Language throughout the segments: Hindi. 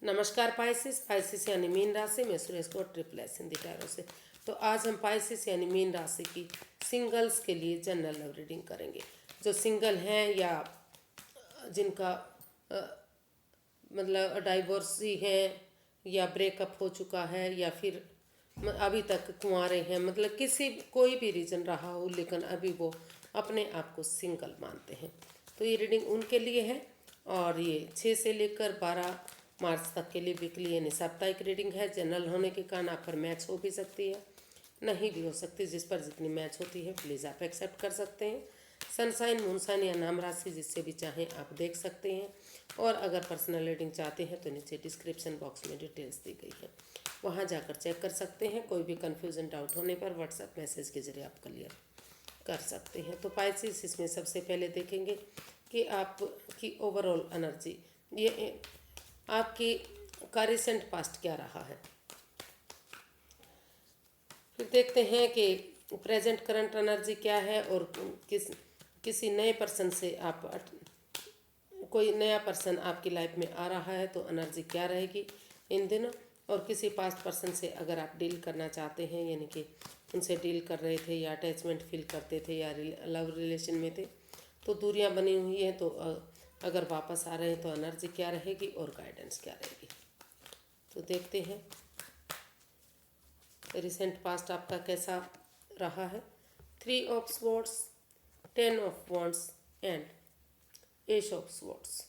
नमस्कार पाइसिस यानी मीन राशि में सुरेश को ट्रिपल एस हिंदी टैरो से। तो आज हम पाइसिस यानी मीन राशि की सिंगल्स के लिए जनरल लव रीडिंग करेंगे। जो सिंगल हैं या जिनका मतलब डाइवोर्सी है या ब्रेकअप हो चुका है या फिर अभी तक कुंवारे हैं, मतलब किसी कोई भी रीज़न रहा हो लेकिन अभी वो अपने आप को सिंगल मानते हैं, तो ये रीडिंग उनके लिए है। और ये 6 से लेकर 12 मार्च तक के लिए वीकली यानी साप्ताहिक रीडिंग है। जनरल होने के कारण आप पर मैच हो भी सकती है, नहीं भी हो सकती। जिस पर जितनी मैच होती है प्लीज़ आप एक्सेप्ट कर सकते हैं। सनसाइन, मूनसाइन या नाम राशि जिससे भी चाहें आप देख सकते हैं। और अगर पर्सनल रीडिंग चाहते हैं तो नीचे डिस्क्रिप्शन बॉक्स में डिटेल्स दी गई है, वहाँ जाकर चेक कर सकते हैं। कोई भी कन्फ्यूजन डाउट होने पर व्हाट्सएप मैसेज के जरिए आप क्लियर कर सकते हैं। तो पाइसिस इसमें सबसे पहले देखेंगे कि आपकी ओवरऑल एनर्जी, ये आपकी का रिसेंट पास्ट क्या रहा है। फिर देखते हैं कि प्रेजेंट करंट एनर्जी क्या है और किसी नए पर्सन से कोई नया पर्सन आपकी लाइफ में आ रहा है तो एनर्जी क्या रहेगी इन दिनों। और किसी पास्ट पर्सन से अगर आप डील करना चाहते हैं, यानी कि उनसे डील कर रहे थे या अटैचमेंट फील करते थे या लव रिलेशन में थे तो दूरियां बनी हुई हैं, तो अगर वापस आ रहे हैं तो एनर्जी क्या रहेगी और गाइडेंस क्या रहेगी। तो देखते हैं रिसेंट पास्ट आपका कैसा रहा है। 3 of swords, 10 of wands and S of swords.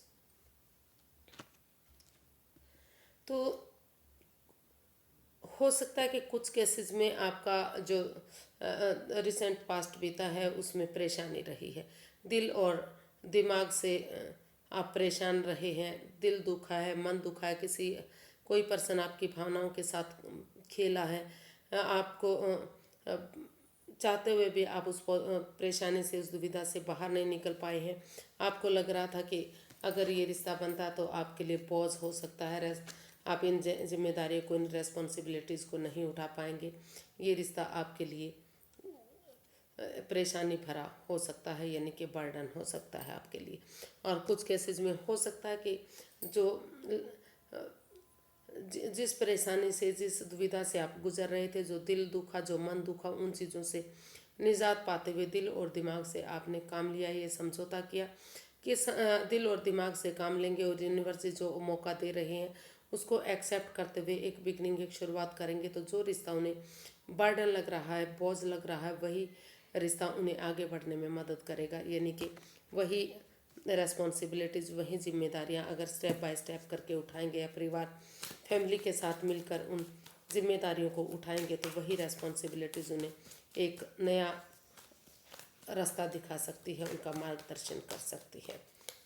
तो हो सकता है कि कुछ केसेस में आपका जो रिसेंट पास्ट बीता है उसमें परेशानी रही है। दिल और दिमाग से आप परेशान रहे हैं, दिल दुखा है, मन दुखा है, कोई पर्सन आपकी भावनाओं के साथ खेला है। आपको चाहते हुए भी आप उस परेशानी से, उस दुविधा से बाहर नहीं निकल पाए हैं। आपको लग रहा था कि अगर ये रिश्ता बनता तो आपके लिए पॉज हो सकता है, आप इन जिम्मेदारियों को, इन रेस्पॉन्सिबिलिटीज़ को नहीं उठा पाएंगे। ये रिश्ता आपके लिए परेशानी भरा हो सकता है, यानी कि बर्डन हो सकता है आपके लिए। और कुछ केसेस में हो सकता है कि जो जिस परेशानी से, जिस दुविधा से आप गुजर रहे थे, जो दिल दुखा, जो मन दुखा, उन चीज़ों से निजात पाते हुए दिल और दिमाग से आपने काम लिया, ये समझौता किया कि दिल और दिमाग से काम लेंगे और यूनिवर्स जो मौका दे रहे हैं उसको एक्सेप्ट करते हुए एक बिगनिंग, एक शुरुआत करेंगे। तो जो रिश्ता उन्हें बर्डन लग रहा है, बोझ लग रहा है, वही रिश्ता उन्हें आगे बढ़ने में मदद करेगा, यानी कि वही रेस्पॉन्सिबिलिटीज़, वही जिम्मेदारियां अगर स्टेप बाय स्टेप करके उठाएंगे या परिवार फैमिली के साथ मिलकर उन जिम्मेदारियों को उठाएंगे तो वही रेस्पॉन्सिबिलिटीज़ उन्हें एक नया रास्ता दिखा सकती है, उनका मार्गदर्शन कर सकती है।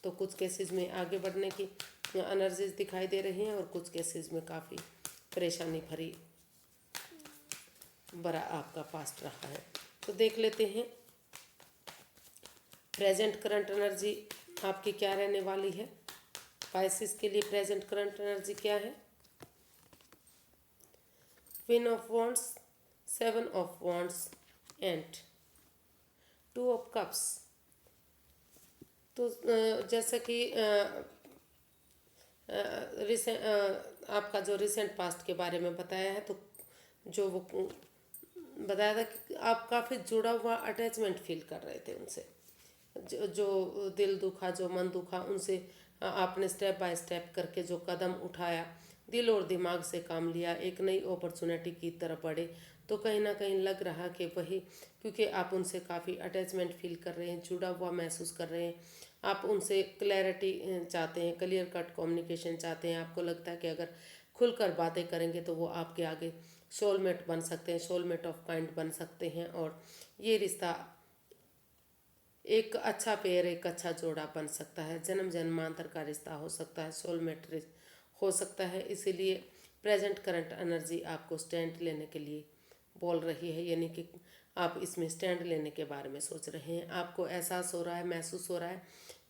तो कुछ केसेस में आगे बढ़ने की एनर्जीज दिखाई दे रही हैं और कुछ केसेस में काफ़ी परेशानी भरी बड़ा आपका पास्ट रहा है। तो देख लेते हैं प्रेजेंट करंट एनर्जी आपकी क्या रहने वाली है। पाइसिस के लिए प्रेजेंट करंट एनर्जी क्या है। Queen of wands, 7 of wands and 2 of cups. तो जैसा कि आपका जो रिसेंट पास्ट के बारे में बताया है, तो जो वो बताया था कि आप काफ़ी जुड़ा हुआ अटैचमेंट फील कर रहे थे उनसे। जो दिल दुखा, जो मन दुखा, उनसे आपने स्टेप बाय स्टेप करके जो कदम उठाया, दिल और दिमाग से काम लिया, एक नई अपॉर्चुनिटी की तरफ बढ़े, तो कहीं ना कहीं लग रहा कि वही, क्योंकि आप उनसे काफ़ी अटैचमेंट फील कर रहे हैं, जुड़ा हुआ महसूस कर रहे हैं, आप उनसे क्लैरिटी चाहते हैं, क्लियर कट कम्युनिकेशन चाहते हैं। आपको लगता है कि अगर खुलकर बातें करेंगे तो वो आपके आगे सोलमेट बन सकते हैं, सोलमेट ऑफ काइंड बन सकते हैं और ये रिश्ता एक अच्छा पेयर, एक अच्छा जोड़ा बन सकता है, जन्म जन्मांतर का रिश्ता हो सकता है, सोलमेट हो सकता है। इसीलिए प्रेजेंट करंट एनर्जी आपको स्टैंड लेने के लिए बोल रही है, यानी कि आप इसमें स्टैंड लेने के बारे में सोच रहे हैं। आपको एहसास हो रहा है, महसूस हो रहा है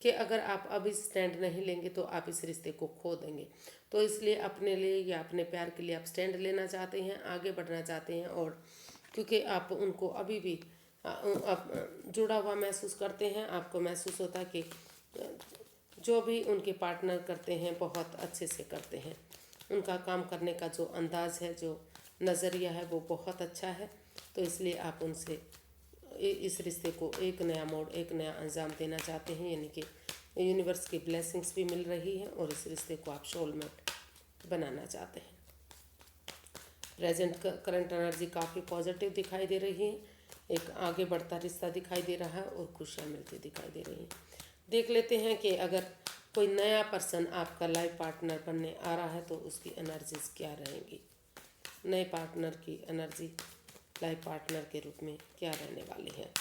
कि अगर आप अभी स्टैंड नहीं लेंगे तो आप इस रिश्ते को खो देंगे। तो इसलिए अपने लिए या अपने प्यार के लिए आप स्टैंड लेना चाहते हैं, आगे बढ़ना चाहते हैं। और क्योंकि आप उनको अभी भी आप जुड़ा हुआ महसूस करते हैं, आपको महसूस होता है कि जो भी उनके पार्टनर करते हैं बहुत अच्छे से करते हैं। उनका काम करने का जो अंदाज़ है, जो नज़रिया है, वो बहुत अच्छा है। तो इसलिए आप उनसे इस रिश्ते को एक नया मोड़, एक नया अंजाम देना चाहते हैं, यानी कि यूनिवर्स की ब्लेसिंग्स भी मिल रही है और इस रिश्ते को आप सोलमेट बनाना चाहते हैं। प्रेजेंट करंट एनर्जी काफ़ी पॉजिटिव दिखाई दे रही है, एक आगे बढ़ता रिश्ता दिखाई दे रहा है और खुशियाँ मिलती दिखाई दे रही हैं। देख लेते हैं कि अगर कोई नया पर्सन आपका लाइफ पार्टनर बनने आ रहा है तो उसकी एनर्जीज क्या रहेंगी। नए पार्टनर की एनर्जी लाइफ पार्टनर के रूप में क्या रहने वाली है।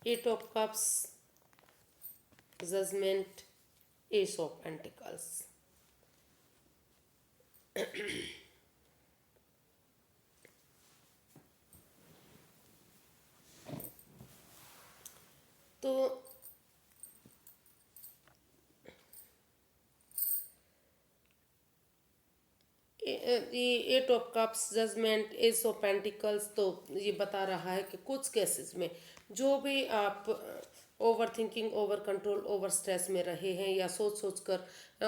Eight of cups, judgement, ace of pentacles. तो ये eight of cups, judgement, ace of pentacles, तो ये बता रहा है कि कुछ केसेस में जो भी आप over thinking, over control, over stress में रहे हैं या सोच सोच कर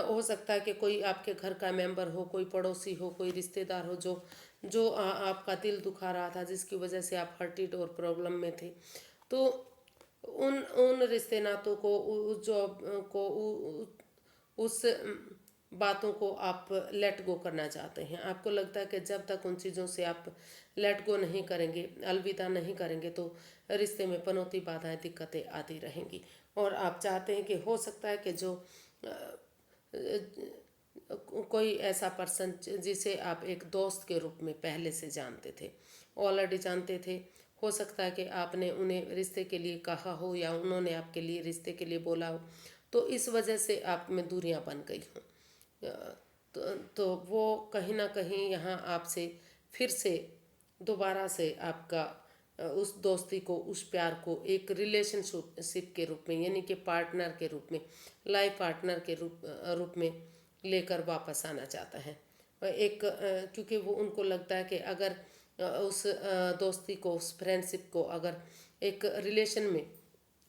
हो सकता है कि कोई आपके घर का मेंबर हो, कोई पड़ोसी हो, कोई रिश्तेदार हो जो जो आपका दिल दुखा रहा था, जिसकी वजह से आप हर्टिड और प्रॉब्लम में थे। तो उन उन रिश्ते नातों को, उस जॉब को, उस बातों को आप लेट गो करना चाहते हैं। आपको लगता है कि जब तक उन चीज़ों से आप लेट गो नहीं करेंगे, अलविदा नहीं करेंगे, तो रिश्ते में पनौती, बाधाएं, दिक्कतें आती रहेंगी। और आप चाहते हैं कि हो सकता है कि जो कोई ऐसा पर्सन जिसे आप एक दोस्त के रूप में पहले से जानते थे, ऑलरेडी जानते थे, हो सकता है कि आपने उन्हें रिश्ते के लिए कहा हो या उन्होंने आपके लिए रिश्ते के लिए बोला हो, तो इस वजह से आप में दूरियां बन गई हों। तो वो कहीं ना कहीं यहाँ आपसे फिर से दोबारा से आपका उस दोस्ती को, उस प्यार को एक रिलेशनशिप के रूप में, यानी कि पार्टनर के रूप में, लाइफ पार्टनर के रूप में लेकर वापस आना चाहता है। एक क्योंकि वो उनको लगता है कि अगर उस दोस्ती को, उस फ्रेंडशिप को अगर एक रिलेशन में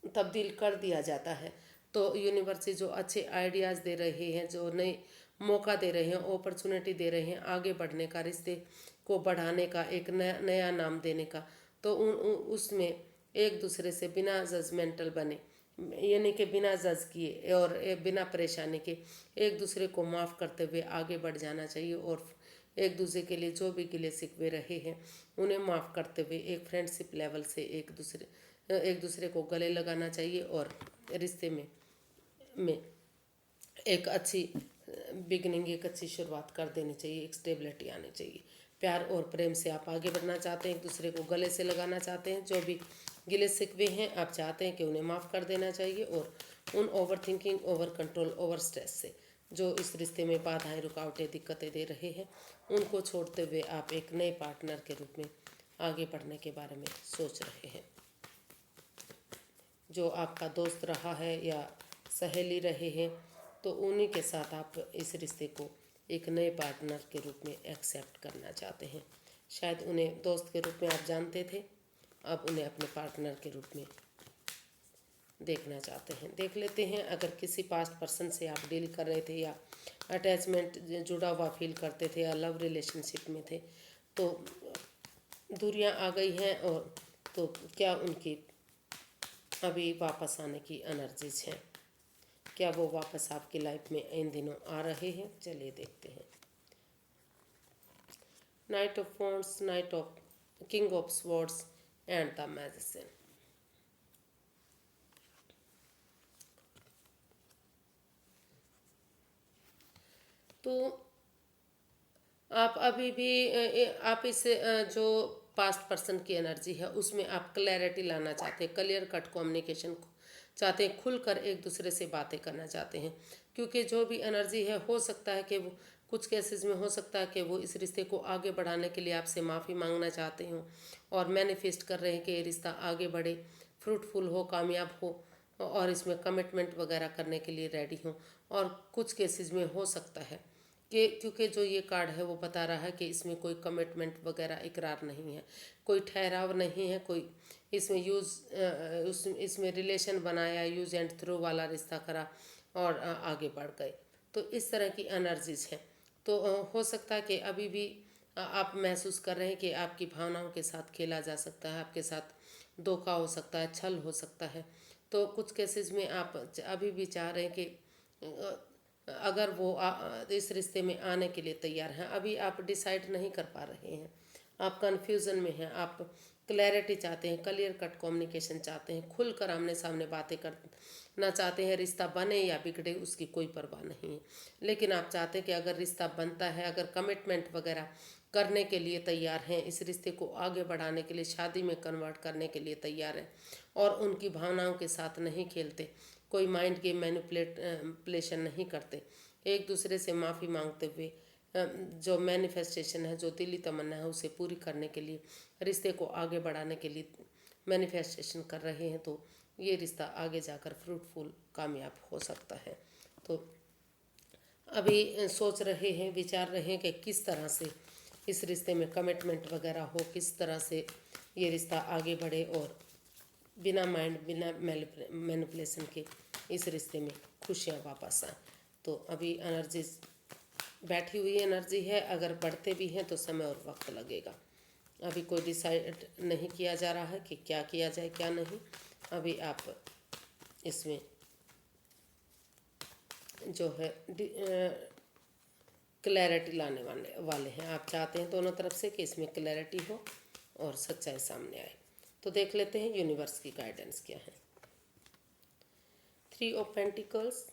तब्दील कर दिया जाता है तो यूनिवर्स जो अच्छे आइडियाज़ दे रहे हैं, जो नए मौका दे रहे हैं, अपॉर्चुनिटी दे रहे हैं आगे बढ़ने का, रिश्ते को बढ़ाने का, एक नया नया नाम देने का, तो उसमें एक दूसरे से बिना जजमेंटल बने, यानी कि बिना जज किए और बिना परेशानी के एक दूसरे को माफ़ करते हुए आगे बढ़ जाना चाहिए। और एक दूसरे के लिए जो भी गिले शिकवे रहे हैं उन्हें माफ़ करते हुए एक फ्रेंडशिप लेवल से एक दूसरे को गले लगाना चाहिए और रिश्ते में एक अच्छी बिगनिंग, एक अच्छी शुरुआत कर देनी चाहिए, एक स्टेबिलिटी आनी चाहिए। प्यार और प्रेम से आप आगे बढ़ना चाहते हैं, एक दूसरे को गले से लगाना चाहते हैं, जो भी गिले शिकवे हैं आप चाहते हैं कि उन्हें माफ़ कर देना चाहिए। और उन over thinking, over control, over stress से जो इस रिश्ते में बाधाएं, रुकावटें, दिक्कतें दे रहे हैं, उनको छोड़ते हुए आप एक नए पार्टनर के रूप में आगे बढ़ने के बारे में सोच रहे हैं। जो आपका दोस्त रहा है या सहेली रहे हैं, तो उन्हीं के साथ आप इस रिश्ते को एक नए पार्टनर के रूप में एक्सेप्ट करना चाहते हैं। शायद उन्हें दोस्त के रूप में आप जानते थे, अब उन्हें अपने पार्टनर के रूप में देखना चाहते हैं। देख लेते हैं अगर किसी पास्ट पर्सन से आप डील कर रहे थे या अटैचमेंट जुड़ा हुआ फील करते थे या लव रिलेशनशिप में थे, तो दूरियां आ गई हैं, और तो क्या उनकी अभी वापस आने की एनर्जीज हैं, क्या वो वापस आपकी लाइफ में इन दिनों आ रहे हैं, चलिए देखते हैं। Night of wands, night of king of swords and the magician. तो आप अभी भी आप इस जो पास्ट पर्सन की एनर्जी है उसमें आप क्लैरिटी लाना चाहते हैं, क्लियर कट कम्युनिकेशन चाहते हैं, खुलकर एक दूसरे से बातें करना चाहते हैं। क्योंकि जो भी एनर्जी है, हो सकता है कि वो कुछ केसेस में हो सकता है कि वो इस रिश्ते को आगे बढ़ाने के लिए आपसे माफ़ी मांगना चाहते हों और मैनिफेस्ट कर रहे हैं कि ये रिश्ता आगे बढ़े, फ्रूटफुल हो, कामयाब हो, और इसमें कमिटमेंट वगैरह करने के लिए रेडी हों। और कुछ केसेस में हो सकता है कि क्योंकि जो ये कार्ड है वो बता रहा है कि इसमें कोई कमिटमेंट वगैरह इकरार नहीं है, कोई ठहराव नहीं है, कोई इसमें इसमें रिलेशन बनाया, यूज एंड थ्रो वाला रिश्ता करा और आगे बढ़ गए। तो इस तरह की एनर्जीज हैं। तो हो सकता है कि अभी भी आप महसूस कर रहे हैं कि आपकी भावनाओं के साथ खेला जा सकता है, आपके साथ धोखा हो सकता है, छल हो सकता है। तो कुछ केसेस में आप अभी भी चाह रहे हैं कि अगर वो इस रिश्ते में आने के लिए तैयार हैं, अभी आप डिसाइड नहीं कर पा रहे हैं, आप कंफ्यूजन में हैं, आप क्लैरिटी चाहते हैं, क्लियर कट कम्युनिकेशन चाहते हैं, खुलकर आमने सामने बातें करना चाहते हैं। रिश्ता बने या बिगड़े उसकी कोई परवाह नहीं है, लेकिन आप चाहते हैं कि अगर रिश्ता बनता है, अगर कमिटमेंट वगैरह करने के लिए तैयार हैं, इस रिश्ते को आगे बढ़ाने के लिए, शादी में कन्वर्ट करने के लिए तैयार हैं और उनकी भावनाओं के साथ नहीं खेलते, कोई माइंड गेम मैनिपुलेशन नहीं करते, एक दूसरे से माफ़ी मांगते हुए जो मैनिफेस्टेशन है, जो दिली तमन्ना है, उसे पूरी करने के लिए, रिश्ते को आगे बढ़ाने के लिए मैनिफेस्टेशन कर रहे हैं, तो ये रिश्ता आगे जाकर फ्रूटफुल कामयाब हो सकता है। तो अभी सोच रहे हैं, विचार रहे हैं कि किस तरह से इस रिश्ते में कमिटमेंट वगैरह हो, किस तरह से ये रिश्ता आगे बढ़े और बिना माइंड, बिना मैनिपुलेशन के इस रिश्ते में खुशियाँ वापस आए। तो अभी एनर्जीज बैठी हुई एनर्जी है, अगर बढ़ते भी हैं तो समय और वक्त लगेगा। अभी कोई डिसाइड नहीं किया जा रहा है कि क्या किया जाए क्या नहीं। अभी आप इसमें जो है क्लैरिटी लाने वाले हैं, आप चाहते हैं दोनों तरफ से कि इसमें क्लैरिटी हो और सच्चाई सामने आए। तो देख लेते हैं यूनिवर्स की गाइडेंस क्या है। 3 of pentacles,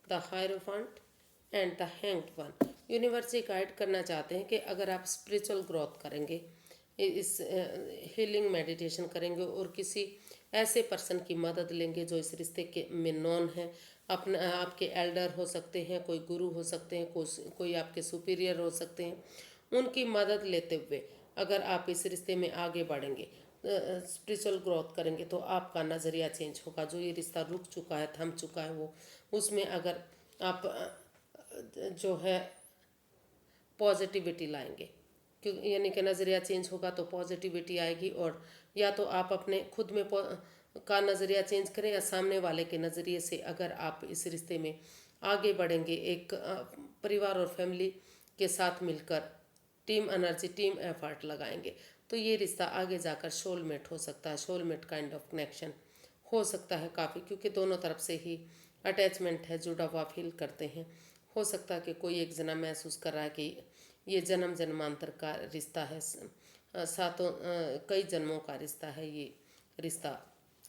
the hierophant and the hanged one. Universe ये गाइड करना चाहते हैं कि अगर आप स्पिरिचुअल ग्रोथ करेंगे, इस हीलिंग मेडिटेशन करेंगे और किसी ऐसे पर्सन की मदद लेंगे जो इस रिश्ते के में नॉन है, अपने आपके एल्डर हो सकते हैं, कोई गुरु हो सकते हैं, कोई आपके सुपीरियर हो सकते हैं, उनकी मदद लेते हुए अगर आप इस रिश्ते में आगे बढ़ेंगे, स्पिरिचुअल ग्रोथ करेंगे, तो आपका नज़रिया चेंज होगा। जो ये रिश्ता रुक चुका है, थम चुका है, वो उसमें अगर आप जो है पॉजिटिविटी लाएंगे, क्योंकि यानी कि नज़रिया चेंज होगा तो पॉजिटिविटी आएगी। और या तो आप अपने खुद में का नज़रिया चेंज करें या सामने वाले के नज़रिए से अगर आप इस रिश्ते में आगे बढ़ेंगे, एक परिवार और फैमिली के साथ मिलकर टीम एनर्जी, टीम एफर्ट लगाएंगे, तो ये रिश्ता आगे जाकर सोलमेट हो सकता है। सोलमेट काइंड ऑफ कनेक्शन हो सकता है काफ़ी, क्योंकि दोनों तरफ से ही अटैचमेंट है, जुड़ा हुआ फील करते हैं। हो सकता है कि कोई एक जना महसूस कर रहा है कि ये जन्म जन्मांतर का रिश्ता है, सातों कई जन्मों का रिश्ता है, ये रिश्ता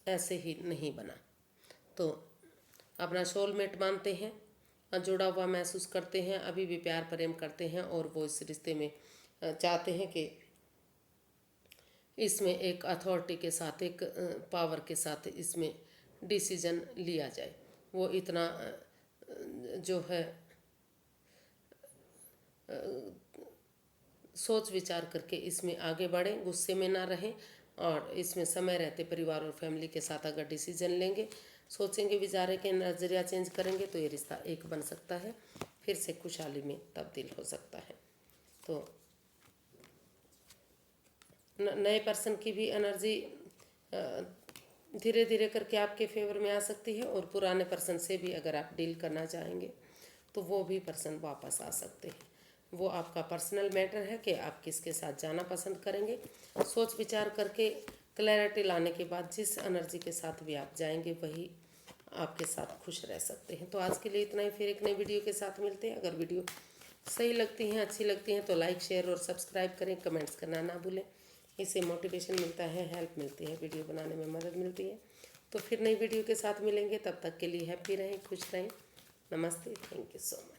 ऐसे ही नहीं बना। तो अपना सोलमेट मानते हैं, जुड़ा हुआ महसूस करते हैं, अभी भी प्यार प्रेम करते हैं और वो इस रिश्ते में चाहते हैं कि इसमें एक अथॉरिटी के साथ, एक पावर के साथ इसमें डिसीजन लिया जाए। वो इतना जो है सोच विचार करके इसमें आगे बढ़ें, गुस्से में ना रहें और इसमें समय रहते परिवार और फैमिली के साथ अगर डिसीजन लेंगे, सोचेंगे, विचारें के नज़रिया चेंज करेंगे, तो ये रिश्ता एक बन सकता है, फिर से खुशहाली में तब्दील हो सकता है। तो नए पर्सन की भी एनर्जी धीरे धीरे करके आपके फेवर में आ सकती है और पुराने पर्सन से भी अगर आप डील करना चाहेंगे तो वो भी पर्सन वापस आ सकते हैं। वो आपका पर्सनल मैटर है कि आप किसके साथ जाना पसंद करेंगे। सोच विचार करके क्लैरिटी लाने के बाद जिस एनर्जी के साथ भी आप जाएंगे वही आपके साथ खुश रह सकते हैं। तो आज के लिए इतना ही, फिर एक नई वीडियो के साथ मिलते हैं। अगर वीडियो सही लगती हैं, अच्छी लगती हैं तो लाइक, शेयर और सब्सक्राइब करें, कमेंट्स करना ना भूलें। इससे मोटिवेशन मिलता है, हेल्प मिलती है, वीडियो बनाने में मदद मिलती है। तो फिर नई वीडियो के साथ मिलेंगे, तब तक के लिए हैप्पी रहें, खुश रहें। नमस्ते, थैंक यू सो मच।